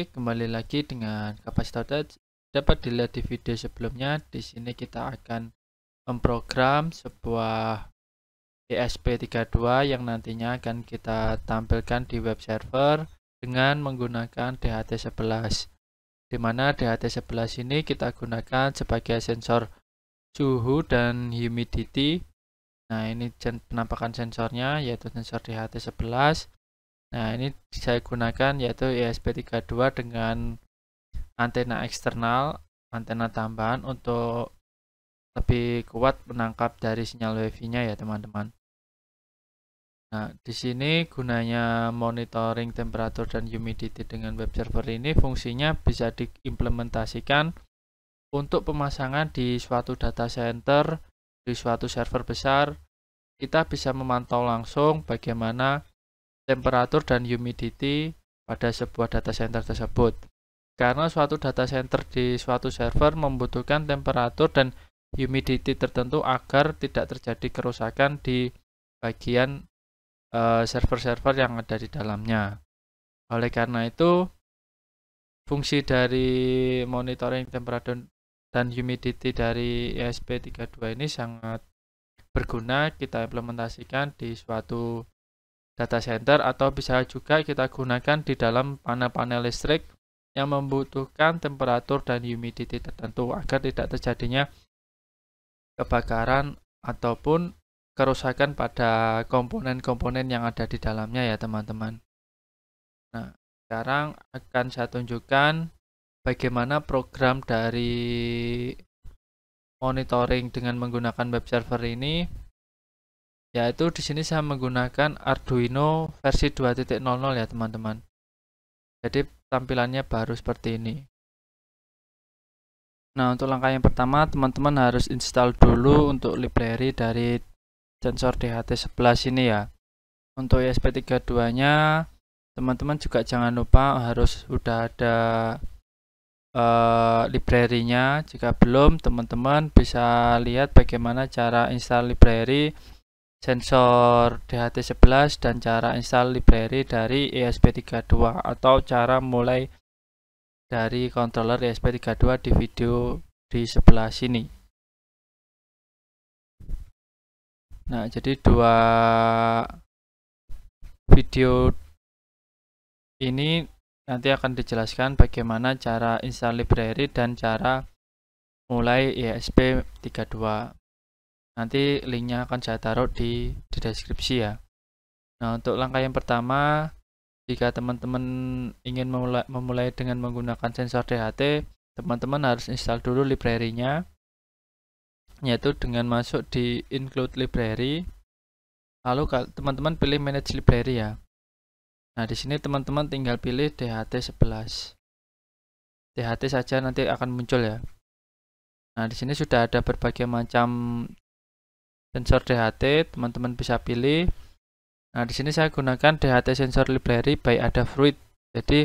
Oke, kembali lagi dengan kapasitor. Dapat dilihat di video sebelumnya. Di sini kita akan memprogram sebuah ESP32 yang nantinya akan kita tampilkan di web server dengan menggunakan DHT11. Di mana DHT11 ini kita gunakan sebagai sensor suhu dan humidity. Nah, ini penampakan sensornya yaitu sensor DHT11. Nah, ini saya gunakan yaitu ESP32 dengan antena eksternal, antena tambahan untuk lebih kuat menangkap dari sinyal WiFi-nya ya, teman-teman. Nah, di sini gunanya monitoring temperatur dan humidity dengan web server ini fungsinya bisa diimplementasikan untuk pemasangan di suatu data center, di suatu server besar. Kita bisa memantau langsung bagaimana temperatur dan humidity pada sebuah data center tersebut. Karena suatu data center di suatu server membutuhkan temperatur dan humidity tertentu agar tidak terjadi kerusakan di bagian server-server yang ada di dalamnya. Oleh karena itu, fungsi dari monitoring temperatur dan humidity dari ESP32 ini sangat berguna kita implementasikan di suatu data center atau bisa juga kita gunakan di dalam panel-panel listrik yang membutuhkan temperatur dan humidity tertentu agar tidak terjadinya kebakaran ataupun kerusakan pada komponen-komponen yang ada di dalamnya ya, teman-teman. Nah, sekarang akan saya tunjukkan bagaimana program dari monitoring dengan menggunakan web server ini. Yaitu di sini saya menggunakan Arduino versi 2.0 ya, teman-teman. Jadi tampilannya baru seperti ini. Nah, untuk langkah yang pertama teman-teman harus install dulu untuk library dari sensor DHT11 ini ya. Untuk ESP32-nya teman-teman juga jangan lupa harus sudah ada library-nya. Jika belum, teman-teman bisa lihat bagaimana cara install library sensor DHT11 dan cara install library dari ESP32 atau cara mulai dari controller ESP32 di video di sebelah sini. Nah, jadi dua video ini nanti akan dijelaskan bagaimana cara install library dan cara mulai ESP32. Nanti linknya akan saya taruh di deskripsi ya. Nah, untuk langkah yang pertama, jika teman-teman ingin memulai dengan menggunakan sensor DHT, teman-teman harus install dulu library-nya, yaitu dengan masuk di include library, lalu teman-teman pilih manage library ya. Nah, di sini teman-teman tinggal pilih DHT11. DHT saja nanti akan muncul ya. Nah, di sini sudah ada berbagai macam sensor DHT, teman-teman bisa pilih. Nah, di sini saya gunakan DHT sensor library by Adafruit. Jadi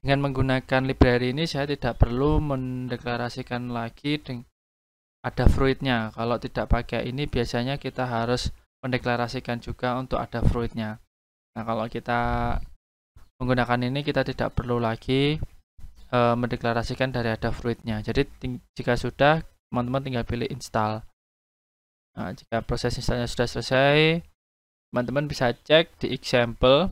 dengan menggunakan library ini saya tidak perlu mendeklarasikan lagi Adafruit-nya. Kalau tidak pakai ini biasanya kita harus mendeklarasikan juga untuk Adafruit-nya. Nah, kalau kita menggunakan ini kita tidak perlu lagi mendeklarasikan dari Adafruit-nya. Jadi jika sudah, teman-teman tinggal pilih install. Nah, jika proses installnya sudah selesai, teman-teman bisa cek di example.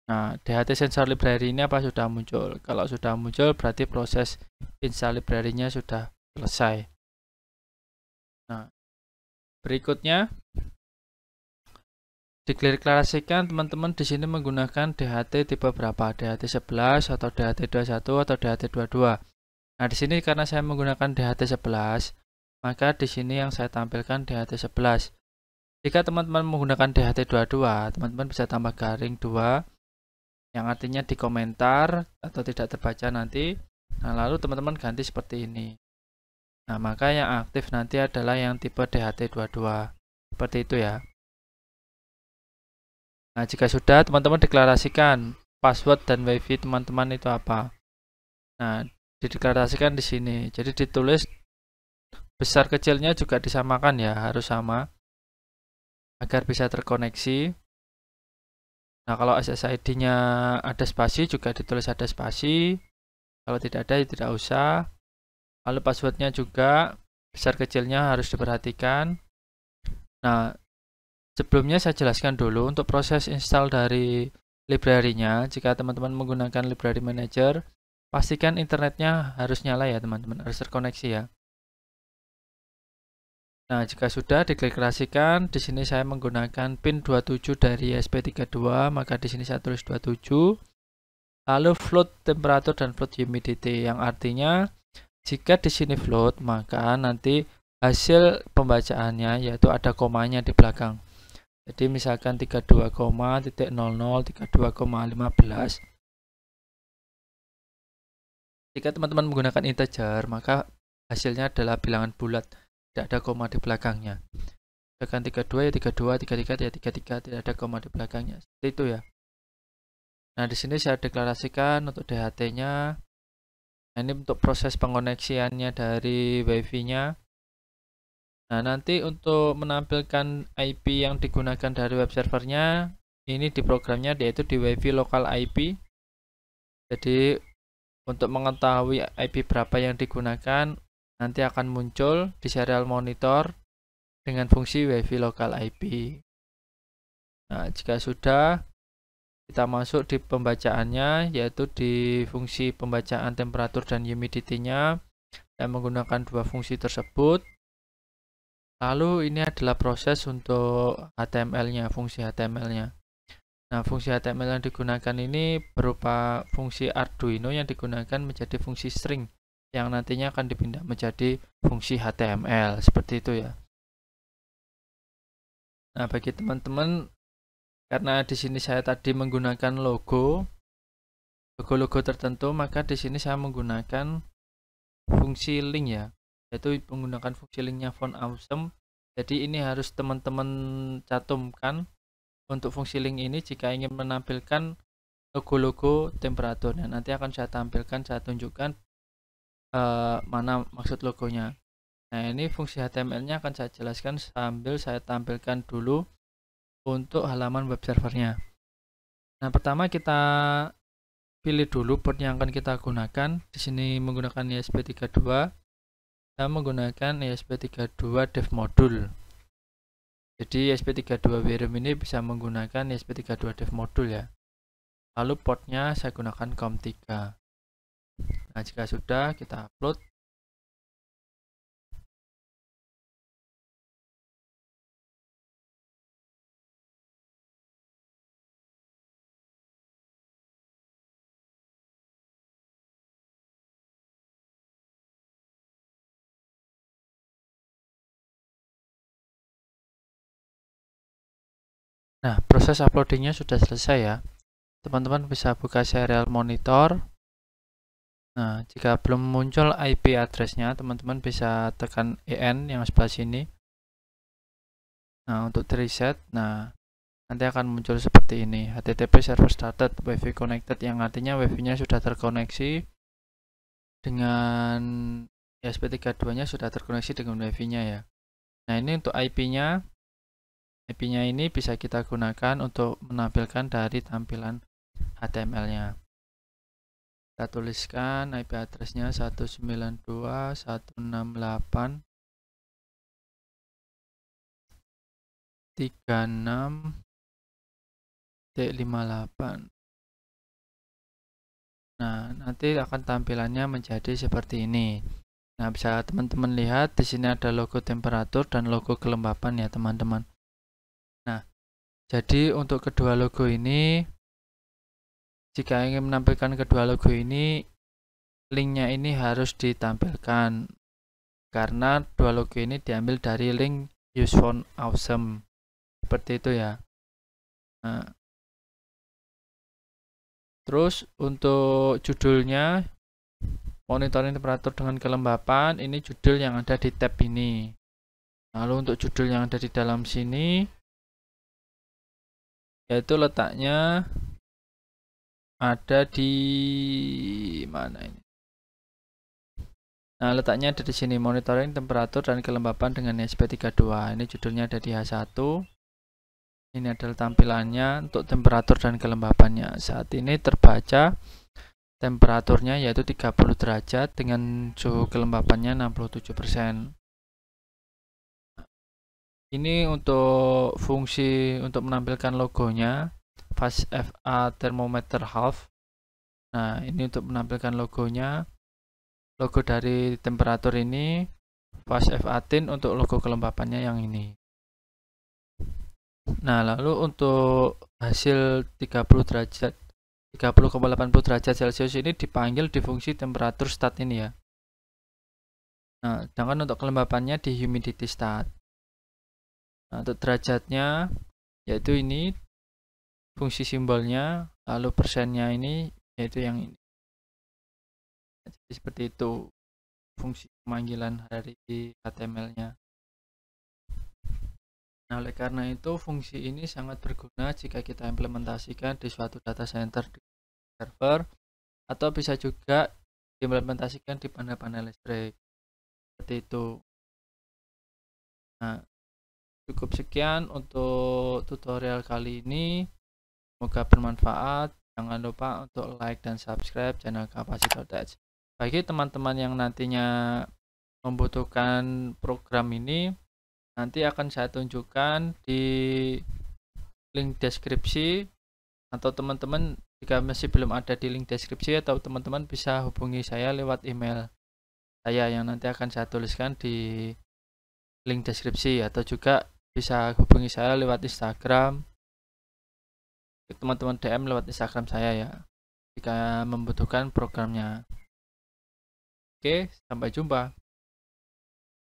Nah, DHT sensor library ini apa sudah muncul? Kalau sudah muncul, berarti proses install library-nya sudah selesai. Nah, berikutnya dideklarasikan teman-teman di sini menggunakan DHT tipe berapa? DHT11 atau DHT21 atau DHT22. Nah, di sini karena saya menggunakan DHT11, maka di sini yang saya tampilkan DHT11. Jika teman-teman menggunakan DHT22, teman-teman bisa tambah garing 2 yang artinya di komentar atau tidak terbaca nanti. Nah, lalu teman-teman ganti seperti ini. Nah, maka yang aktif nanti adalah yang tipe DHT22. Seperti itu ya. Nah, jika sudah, teman-teman deklarasikan password dan WiFi teman-teman itu apa. Nah, dideklarasikan di sini. Jadi ditulis besar kecilnya juga disamakan ya, harus sama agar bisa terkoneksi. Nah, kalau SSID-nya ada spasi juga ditulis ada spasi. Kalau tidak ada ya tidak usah. Lalu passwordnya juga besar kecilnya harus diperhatikan. Nah, sebelumnya saya jelaskan dulu untuk proses install dari library-nya. Jika teman-teman menggunakan library manager, pastikan internetnya harus nyala ya teman-teman, harus terkoneksi ya. Nah, jika sudah dideklarasikan, di sini saya menggunakan pin 27 dari ESP32, maka di sini saya tulis 27. Lalu float temperatur dan float humidity, yang artinya jika di sini float, maka nanti hasil pembacaannya yaitu ada komanya di belakang. Jadi misalkan 32,00, 32,15. Jika teman-teman menggunakan integer, maka hasilnya adalah bilangan bulat, tidak ada koma di belakangnya. Misalkan 32 ya 32, 33 ya 33, tidak ada koma di belakangnya. Seperti itu ya. Nah, di sini saya deklarasikan untuk DHT-nya. Nah, ini untuk proses pengoneksiannya dari WiFi-nya. Nah, nanti untuk menampilkan IP yang digunakan dari web servernya, ini di programnya yaitu di WiFi local IP. Jadi, untuk mengetahui IP berapa yang digunakan, nanti akan muncul di serial monitor dengan fungsi WiFi local IP. Nah, jika sudah, kita masuk di pembacaannya, yaitu di fungsi pembacaan temperatur dan humidity-nya, dan menggunakan dua fungsi tersebut. Lalu ini adalah proses untuk HTML-nya, fungsi HTML-nya. Nah, fungsi HTML yang digunakan ini berupa fungsi Arduino yang digunakan menjadi fungsi string yang nantinya akan dipindah menjadi fungsi HTML, seperti itu ya. Nah, bagi teman-teman, karena di sini saya tadi menggunakan logo tertentu, maka di sini saya menggunakan fungsi link ya, yaitu menggunakan fungsi linknya font awesome. Jadi ini harus teman-teman cantumkan untuk fungsi link ini jika ingin menampilkan logo-logo temperaturnya. Nanti akan saya tampilkan, saya tunjukkan mana maksud logonya. Nah, ini fungsi HTML-nya akan saya jelaskan sambil saya tampilkan dulu untuk halaman web servernya. Nah, pertama kita pilih dulu port yang akan kita gunakan. Di sini menggunakan ESP32. Saya menggunakan ESP32 dev module. Jadi ESP32 VRM ini bisa menggunakan ESP32 dev module ya. Lalu portnya saya gunakan COM3. Nah, jika sudah kita upload. Nah, proses uploadingnya sudah selesai ya. Teman-teman bisa buka serial monitor. Nah, jika belum muncul IP address-nya, teman-teman bisa tekan EN yang sebelah sini. Nah, untuk reset, nah nanti akan muncul seperti ini, HTTP server started, WiFi connected, yang artinya WiFi-nya sudah terkoneksi dengan ESP32-nya sudah terkoneksi dengan WiFi-nya ya. Nah, ini untuk IP-nya. IP-nya ini bisa kita gunakan untuk menampilkan dari tampilan HTML-nya. Kita tuliskan IP address-nya 192.168.36.58. Nah, nanti akan tampilannya menjadi seperti ini. Nah, bisa teman-teman lihat di sini ada logo temperatur dan logo kelembapan ya, teman-teman. Nah, jadi untuk kedua logo ini, jika ingin menampilkan kedua logo ini, linknya ini harus ditampilkan karena dua logo ini diambil dari link use font awesome, seperti itu ya. Nah, terus untuk judulnya monitoring temperatur dengan kelembapan, ini judul yang ada di tab ini. Lalu untuk judul yang ada di dalam sini, yaitu letaknya ada di mana ini? Nah, letaknya ada di sini, monitoring temperatur dan kelembapan dengan ESP32. Ini judulnya ada di H1. Ini adalah tampilannya untuk temperatur dan kelembapannya. Saat ini terbaca temperaturnya yaitu 30 derajat dengan suhu kelembapannya 67%. Ini untuk fungsi untuk menampilkan logonya Fast FA Thermometer Half. Nah, ini untuk menampilkan logonya. Logo dari temperatur ini Fast FA Thin, untuk logo kelembapannya yang ini. Nah, lalu untuk hasil 30,80 derajat Celcius ini dipanggil di fungsi temperatur stat ini ya. Nah, sedangkan untuk kelembapannya di humidity stat. Nah, untuk derajatnya yaitu ini fungsi simbolnya, lalu persennya ini yaitu yang ini. Jadi seperti itu fungsi pemanggilan dari HTML-nya. Nah, oleh karena itu fungsi ini sangat berguna jika kita implementasikan di suatu data center di server, atau bisa juga diimplementasikan di panel-panel listrik. Seperti itu. Nah, cukup sekian untuk tutorial kali ini. Semoga bermanfaat. Jangan lupa untuk like dan subscribe channel Kapasitor.tech. Bagi teman-teman yang nantinya membutuhkan program ini, nanti akan saya tunjukkan di link deskripsi, atau teman-teman jika masih belum ada di link deskripsi, atau teman-teman bisa hubungi saya lewat email saya yang nanti akan saya tuliskan di link deskripsi, atau juga bisa hubungi saya lewat Instagram. Teman-teman DM lewat Instagram saya ya jika membutuhkan programnya. Oke, sampai jumpa.